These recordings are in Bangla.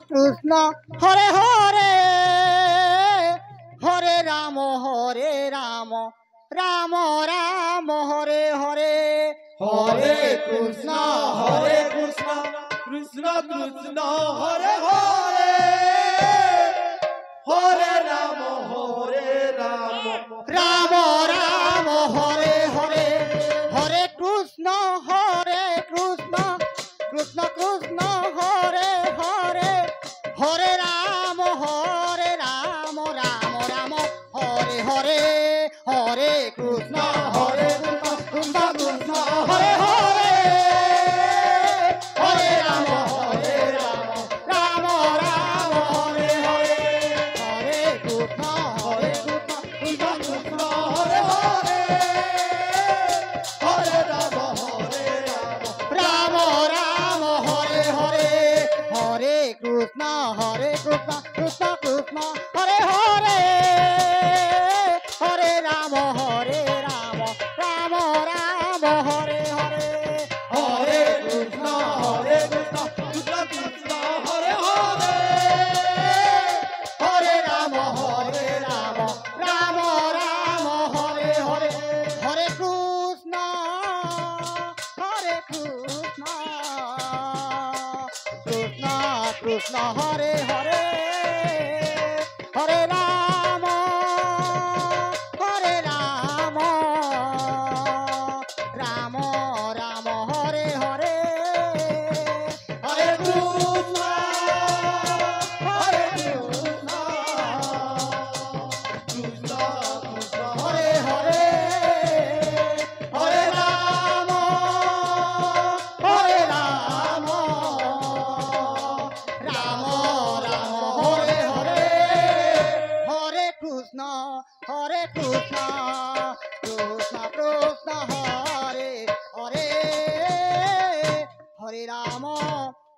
কৃষ্ণ হরে হরে হরে রাম রাম রাম হরে হরে হরে কৃষ্ণ কৃষ্ণ কৃষ্ণ হরে হরে হরে রাম রাম রাম হরে হরে হরে কৃষ্ণ কৃষ্ণ কৃষ্ণ হরে হরে হরে রাম রাম রাম হরে হরে হরে কৃষ্ণ কৃষ্ণ কৃষ্ণ হরে হরে হরে রাম রাম রাম হরে হরে হরে কৃষ্ণ কৃষ্ণ কৃষ্ণ হরে হরে হরে রাম রাম রাম হরে হরে হরে কৃষ্ণ কৃষ্ণ কৃষ্ণ হরে হরে হরে রাম রাম রাম হরে হরে হরে কৃষ্ণ কৃষ্ণ কৃষ্ণ হরে হরে হরে রাম রাম রাম হরে হরে হরে কৃষ্ণ কৃষ্ণ কৃষ্ণ হরে হরে হরে রাম রাম রাম হরে হরে হরে কৃষ্ণ কৃষ্ণ কৃষ্ণ হরে হরে হরে রাম রাম রাম হরে হরে হরে কৃষ্ণ কৃষ্ণ কৃষ্ণ হরে হরে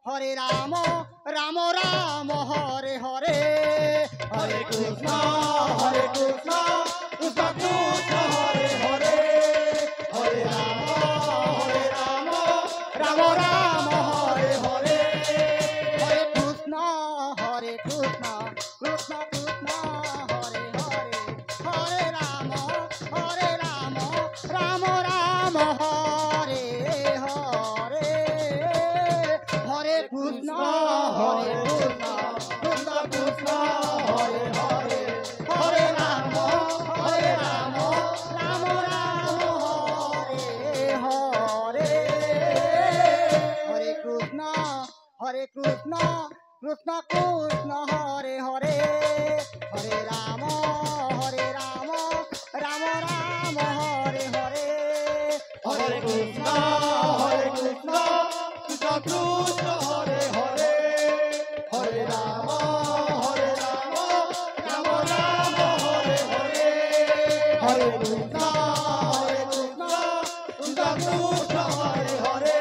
হরে রাম রাম রাম হরে হরে হরে কৃষ্ণ কৃষ্ণ কৃষ্ণ হরে হরে হরে রাম রাম রাম হরে হরে হরে কৃষ্ণ কৃষ্ণ কৃষ্ণ হরে হরে হরে রাম রাম রাম হরে হরে হরে কৃষ্ণ কৃষ্ণ কৃষ্ণ হরে হরে হরে রাম রাম রাম হরে হরে হরে কৃষ্ণ কৃষ্ণ কৃষ্ণ হরে হরে হরে রাম রাম রাম হরে হরে হরে কৃষ্ণ কৃষ্ণ কৃষ্ণ হরে হরে হরে রাম রাম রাম হরে হরে হরে কৃষ্ণ কৃষ্ণ কৃষ্ণ হরে হরে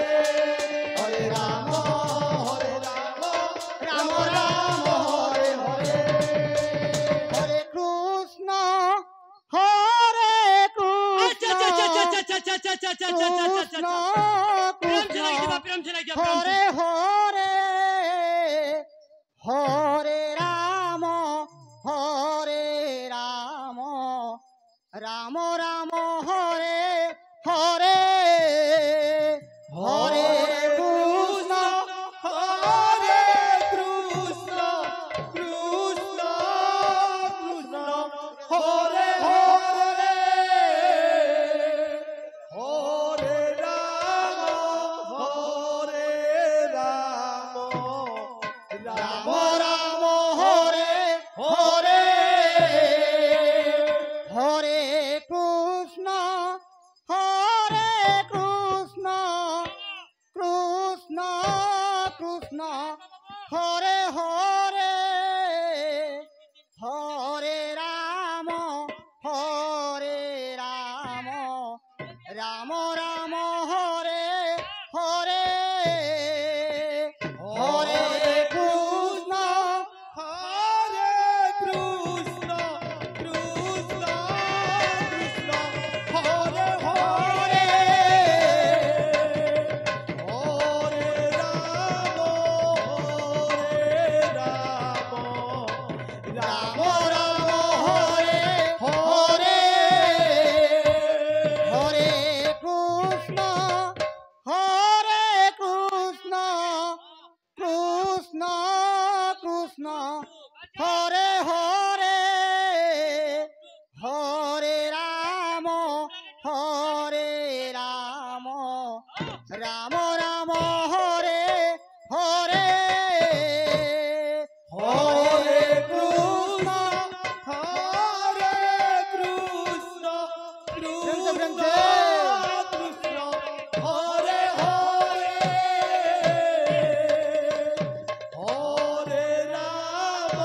হরে রাম রাম রাম হরে হরে হরে কৃষ্ণ কৃষ্ণ হরে হরে হরে রাম রাম রাম হরে হরে হরে কৃষ্ণ হরে কৃষ্ণ কৃষ্ণ কৃষ্ণ হরে হরে হরে রাম রাম রাম হরে হরে হরে কৃষ্ণ কৃষ্ণ কৃষ্ণ হরে হরে হরে রাম রাম রাম হরে হরে হরে কৃষ্ণ হরে হরে হরে রাম রাম রাম হরে হরে হরে কৃষ্ণ হরে কৃষ্ণ কৃষ্ণ কৃষ্ণ হরে হরে হরে রাম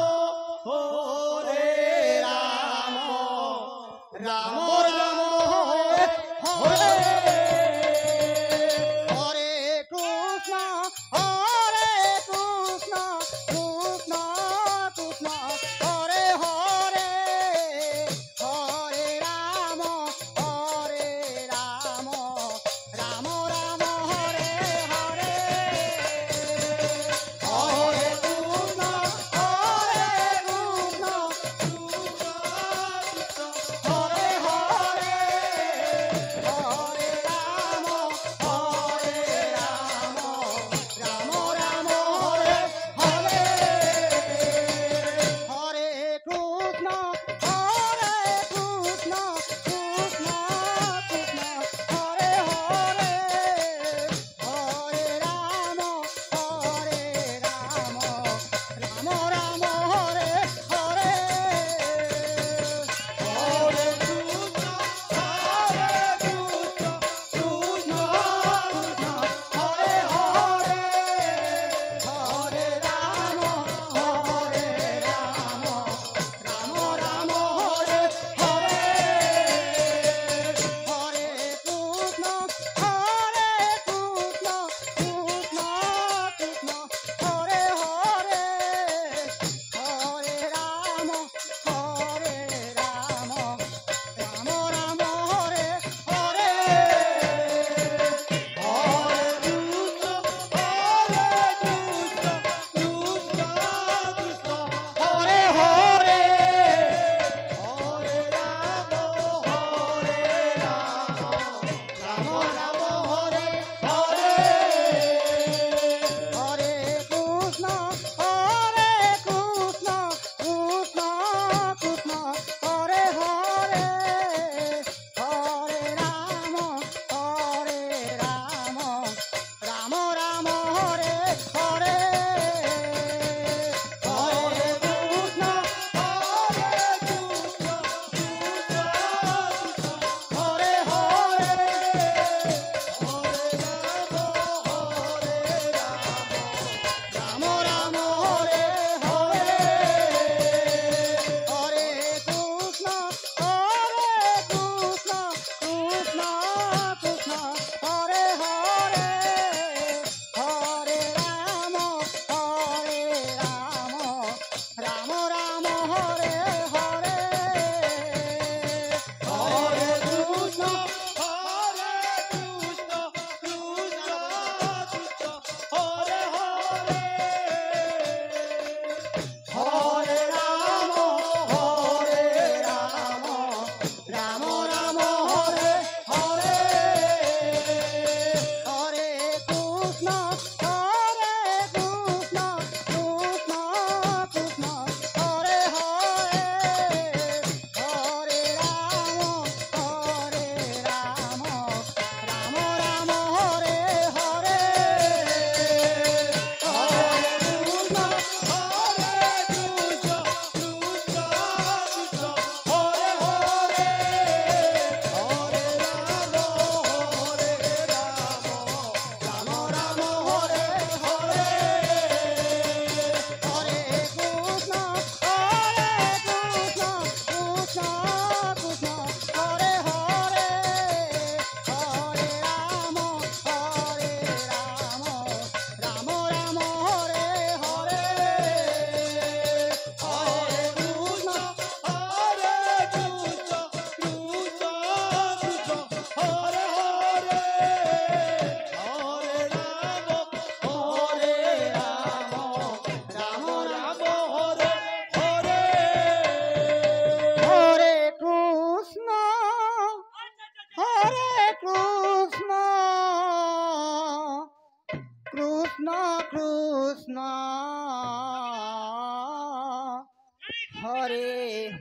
হরে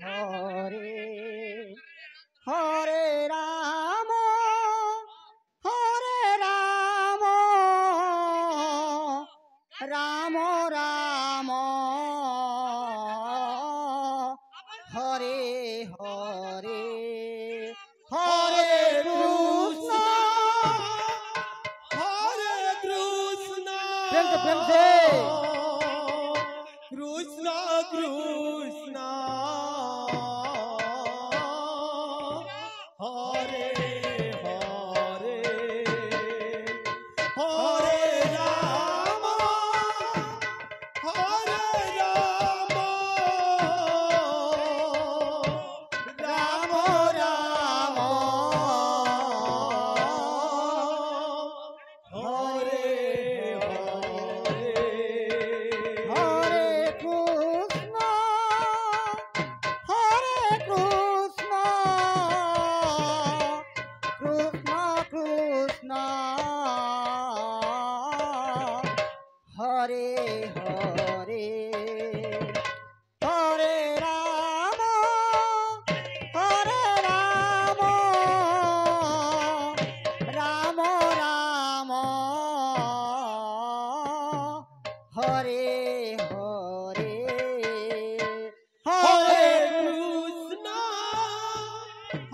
হরে হরে রাম রাম রাম হরে হরে হরে কৃষ্ণ হরে কৃষ্ণ প্রেম से কৃষ্ণ কৃষ্ণ হরে হরে হরে রাম হরে রাম রাম রাম হরে হরে হরে কৃষ্ণ কৃষ্ণ কৃষ্ণ হরে হরে হরে রাম রাম রাম হরে হরে হরে হরে কৃষ্ণ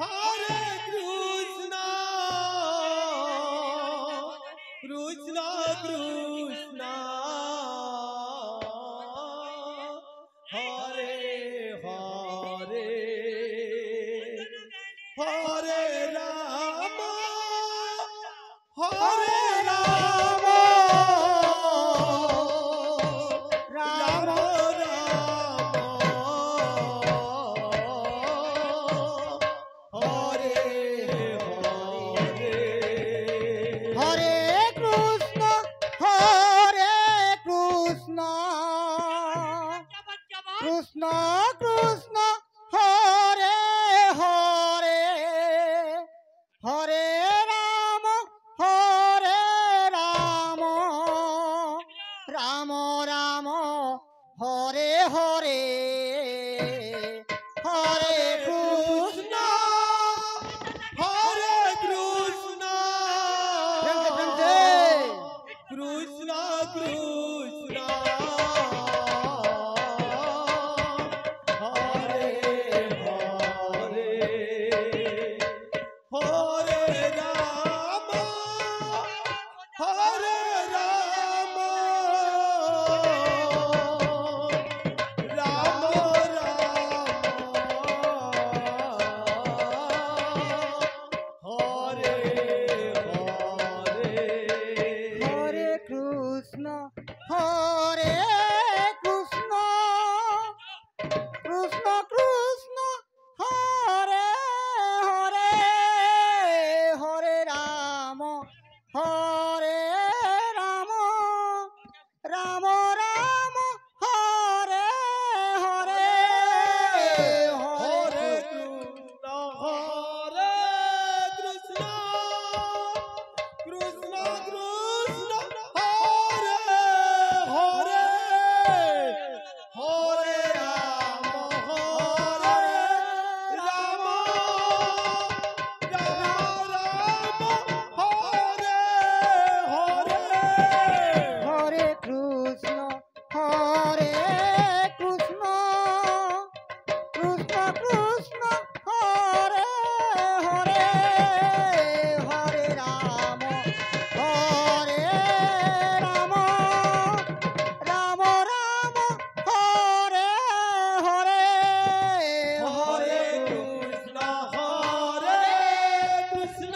হরে কৃষ্ণ কৃষ্ণ কৃষ্ণ হরে হরে হরে রাম হরে রাম রাম হরে হরে কৃষ্ণ কৃষ্ণ কৃষ্ণ হরে হরে হরে রাম রাম রাম হরে হরে হরে কৃষ্ণ হরে কৃষ্ণ প্রেম से কৃষ্ণ কৃষ্ণ হরে হরে হরে রাম হরে রাম রাম হরে হরে হরে কৃষ্ণ হরে কৃষ্ণ কৃষ্ণ কৃষ্ণ হরে হরে হরে রাম রাম রাম হরে হরে হরে হরে কৃষ্ণ হরে কৃষ্ণ কৃষ্ণ কৃষ্ণ হরে হরে হরে রাম রাম হরে হরে হরে কৃষ্ণ হরে কৃষ্ণ কৃষ্ণ কৃষ্ণ হরে হরে হরে রাম রাম রাম হরে হরে হরে কৃষ্ণ হরে কৃষ্ণ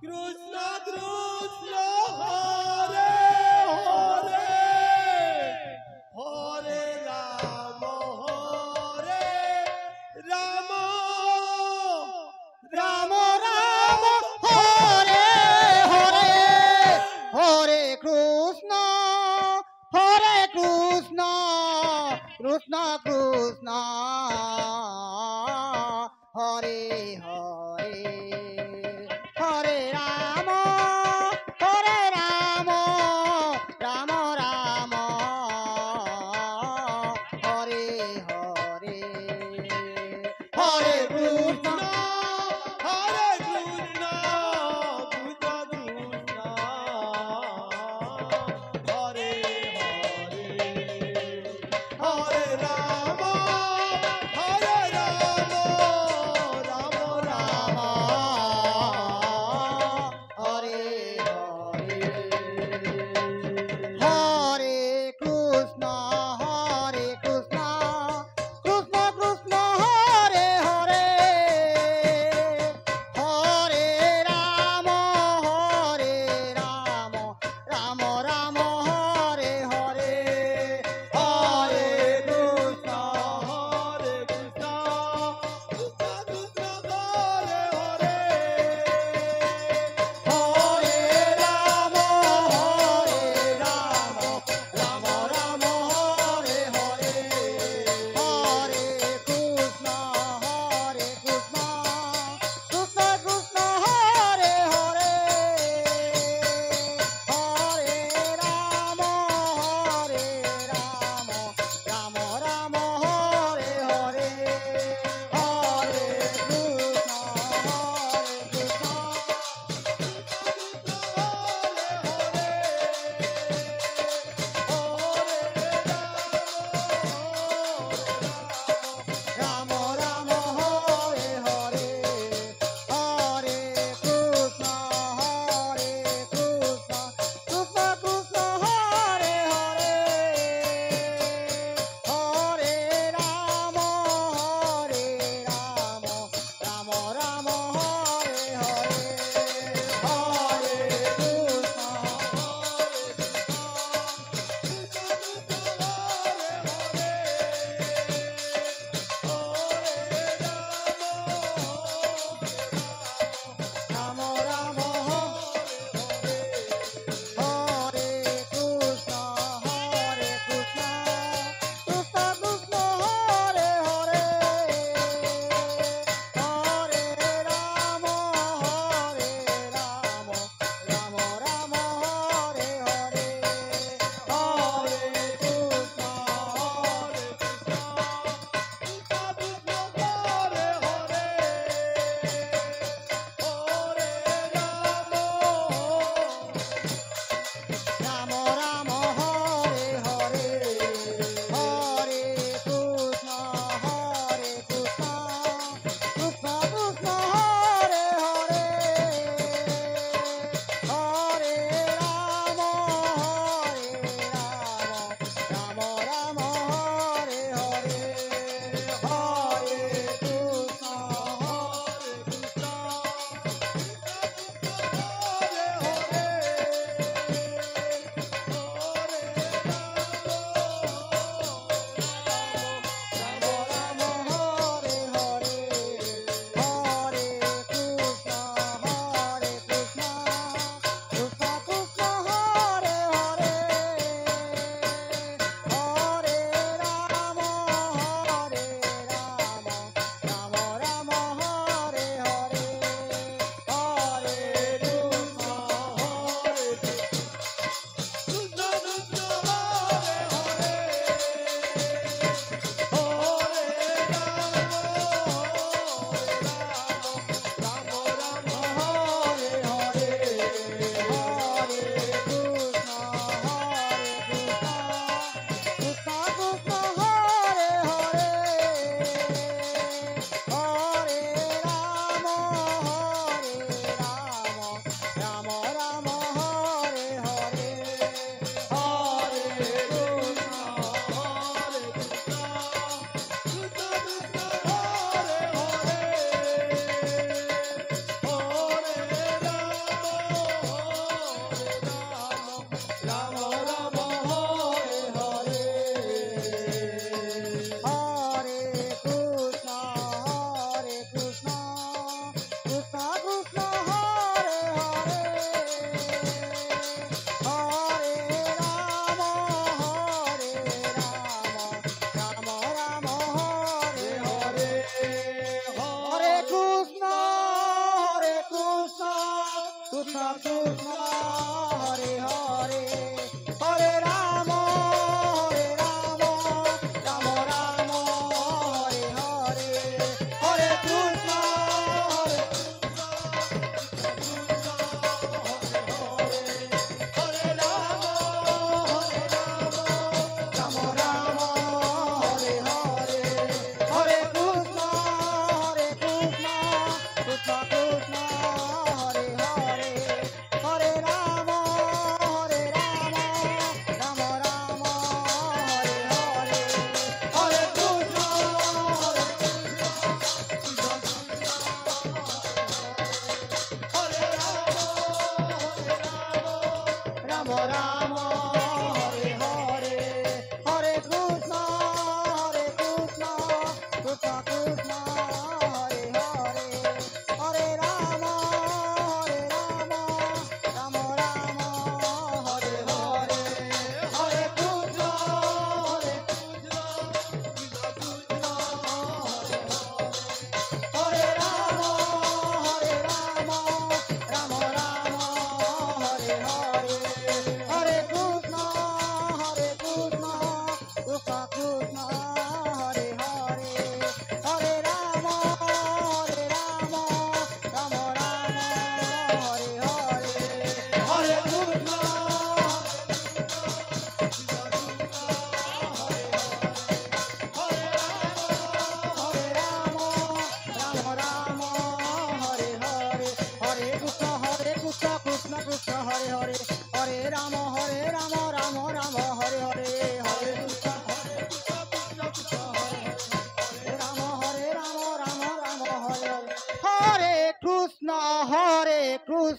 কৃষ্ণ কৃষ্ণ হরে হরে হরে রাম রাম রাম রাম হরে হরে হরে কৃষ্ণ কৃষ্ণ কৃষ্ণ হরে হরে হরে রাম রাম রাম হরে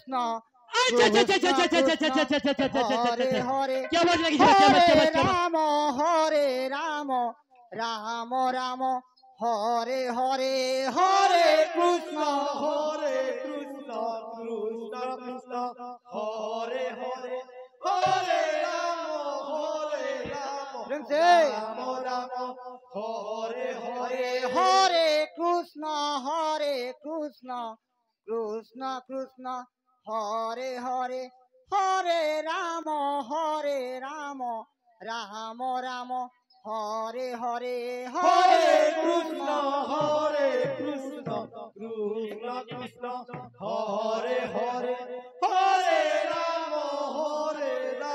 কৃষ্ণ अच्छा अच्छा अच्छा अच्छा अच्छा अच्छा अच्छा अच्छा अच्छा अच्छा হরে अच्छा হরে क्या बात लगी क्या बात क्या बात क्या बात রাম হরে রাম রাম রাম হরে হরে হরে কৃষ্ণ হরে কৃষ্ণ কৃষ্ণ কৃষ্ণ হরে হরে হরে রাম প্রেম সে রাম রাম হরে হরে হরে হরে কৃষ্ণ কৃষ্ণ কৃষ্ণ হরে হরে হরে রাম রাম রাম হরে হরে হরে কৃষ্ণ কৃষ্ণ হরে কৃষ্ণ কৃষ্ণ কৃষ্ণ হরে হরে হরে রাম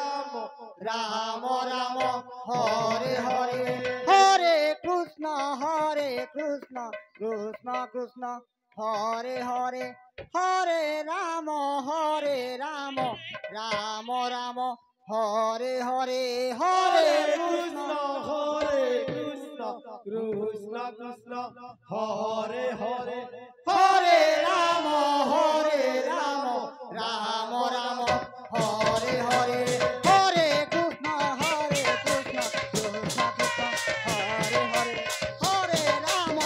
রাম রাম হরে হরে হরে কৃষ্ণ কৃষ্ণ কৃষ্ণ হরে হরে হরে রাম রাম রাম হরে হরে হরে কৃষ্ণ হরে কৃষ্ণ কৃষ্ণ কৃষ্ণ হরে হরে হরে রাম রাম রাম হরে হরে হরে কৃষ্ণ কৃষ্ণ কৃষ্ণ হরে হরে হরে রাম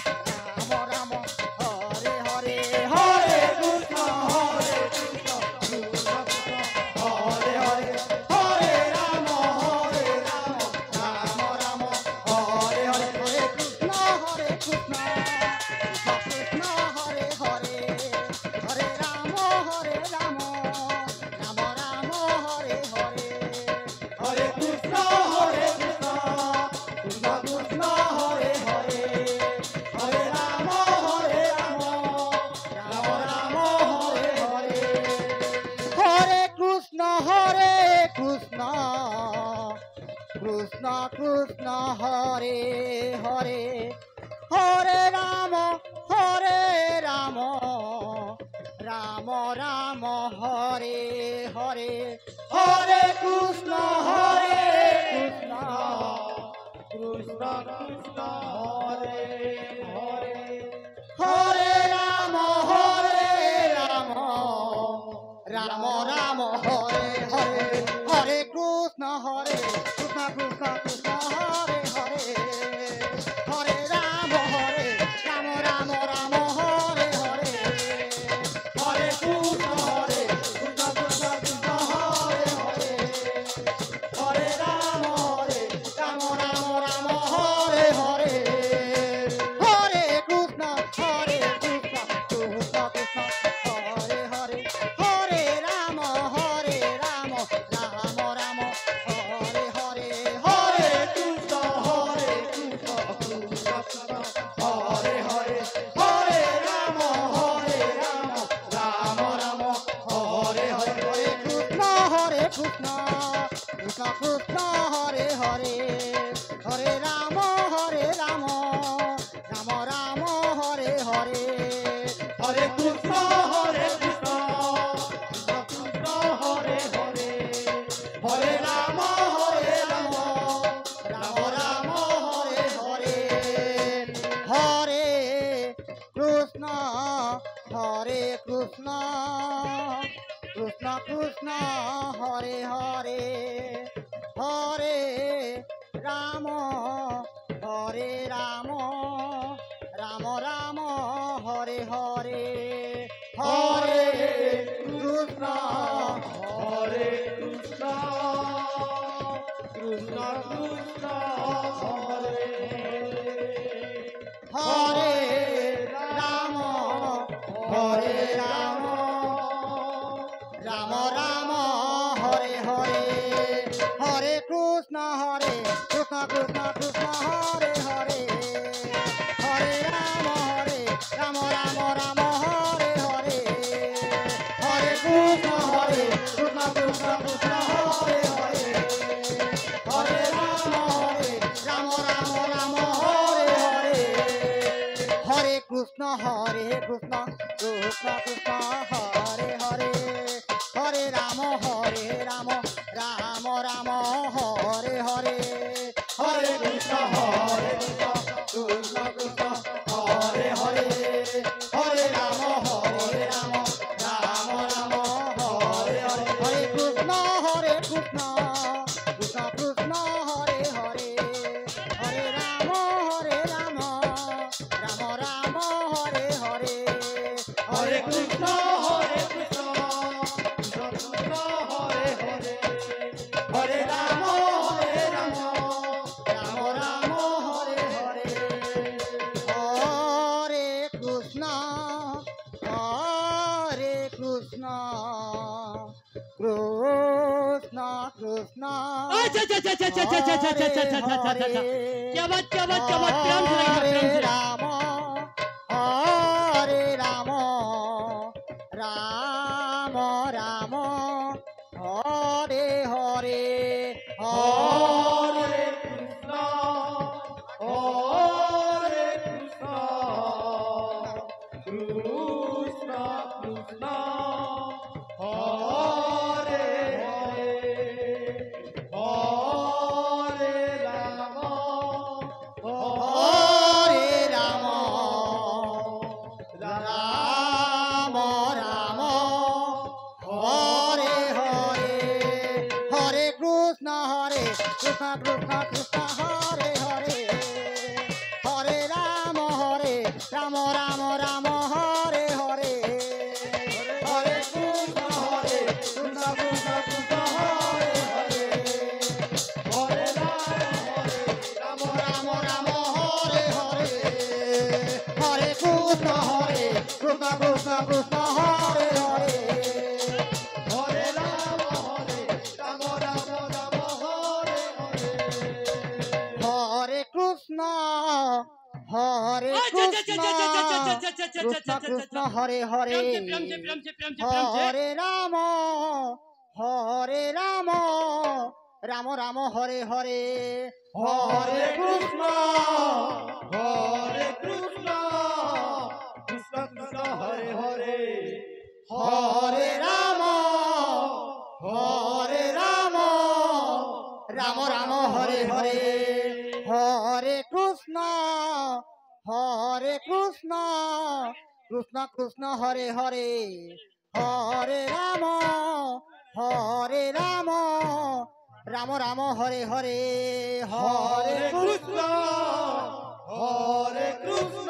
রাম রাম হরে হরে হরে কৃষ্ণ কৃষ্ণ কৃষ্ণ হরে হরে হরে রাম রাম রাম হরে হরে হরে কৃষ্ণ কৃষ্ণ কৃষ্ণ হরে হরে হরে রাম রাম রাম হরে হরে হরে কৃষ্ণ কৃষ্ণ কৃষ্ণ হরে হরে হরে রাম রাম রাম হরে হরে হরে কৃষ্ণ কৃষ্ণ কৃষ্ণ হরে হরে হরে রাম রাম রাম হরে হরে হরে কৃষ্ণ কৃষ্ণ কৃষ্ণ কৃষ্ণ হরে হরে হরে রাম রাম হরে হরে হরে কৃষ্ণ কৃষ্ণ কৃষ্ণ হরে হরে হরে রাম রাম হরে হরে হরে কৃষ্ণ কৃষ্ণ কৃষ্ণ কৃষ্ণ হরে হরে হরে রাম রাম হরে হরে হরে কৃষ্ণ কৃষ্ণ কৃষ্ণ হরে হরে হরে রাম রাম রাম হরে হরে হরে কৃষ্ণ কৃষ্ণ কৃষ্ণ হরে হরে হরে রাম রাম রাম হরে হরে হরে কৃষ্ণ কৃষ্ণ কৃষ্ণ হরে হরে হরে রাম রাম রাম হরে হরে হরে কৃষ্ণ কৃষ্ণ কৃষ্ণ হরে হরে হরে রাম রাম রাম হরে হরে হরে কৃষ্ণ কৃষ্ণ কৃষ্ণ হরে হরে হরে রাম রাম রাম হরে হরে হরে কৃষ্ণ হরে কৃষ্ণ কৃষ্ণ কৃষ্ণ হরে হরে রাম রাম হরে হরে হরে কৃষ্ণ কৃষ্ণ হরে হরে হরে রাম রাম হরে হরে হরে কৃষ্ণ কৃষ্ণ হরে হরে হরে রাম রাম হরে হরে হরে কৃষ্ণ কৃষ্ণ হরে হরে হরে রাম রাম রাম হরে হরে হরে কৃষ্ণ কৃষ্ণ কৃষ্ণ হরে হরে হরে রাম কৃষ্ণ হরে হরে হরে রাম রাম রাম হরে হরে হরে কৃষ্ণ হরে কৃষ্ণ কৃষ্ণ কৃষ্ণ হরে হরে হরে রাম রাম রাম হরে হরে হরে কৃষ্ণ কৃষ্ণ কৃষ্ণ अच्छा अच्छा अच्छा अच्छा अच्छा अच्छा अच्छा अच्छा अच्छा अच्छा अच्छा अच्छा क्या बात प्रेम से रहिए, प्रेम से राम हरे राम राम राम हरे हरे হরে কৃষ্ণ হরে কৃষ্ণ কৃষ্ণ কৃষ্ণ হরে হরে হরে রাম হরে রাম রাম রাম হরে হরে হরে কৃষ্ণ কৃষ্ণ কৃষ্ণ হরে হরে হরে রাম রাম রাম হরে হরে হরে কৃষ্ণ হরে কৃষ্ণ কৃষ্ণ কৃষ্ণ হরে হরে হরে রাম রাম হরে হরে হরে কৃষ্ণ কৃষ্ণ কৃষ্ণ কৃষ্ণ হরে হরে হরে রাম রাম রাম হরে হরে হরে কৃষ্ণ अच्छा अच्छा अच्छा अच्छा अच्छा अच्छा अच्छा अच्छा কৃষ্ণ अच्छा কৃষ্ণ হরে হরে प्रेम से प्रेम से प्रेम से प्रेम से হরে রাম রাম রাম হরে হরে হরে কৃষ্ণ কৃষ্ণ কৃষ্ণ হরে হরে হরে রাম রাম রাম হরে হরে হরে কৃষ্ণ কৃষ্ণ কৃষ্ণ হরে হরে হরে রাম রাম রাম হরে হরে হরে হরে কৃষ্ণ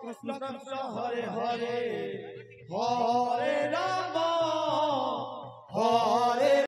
কৃষ্ণ কৃষ্ণ হরে হরে হরে রাম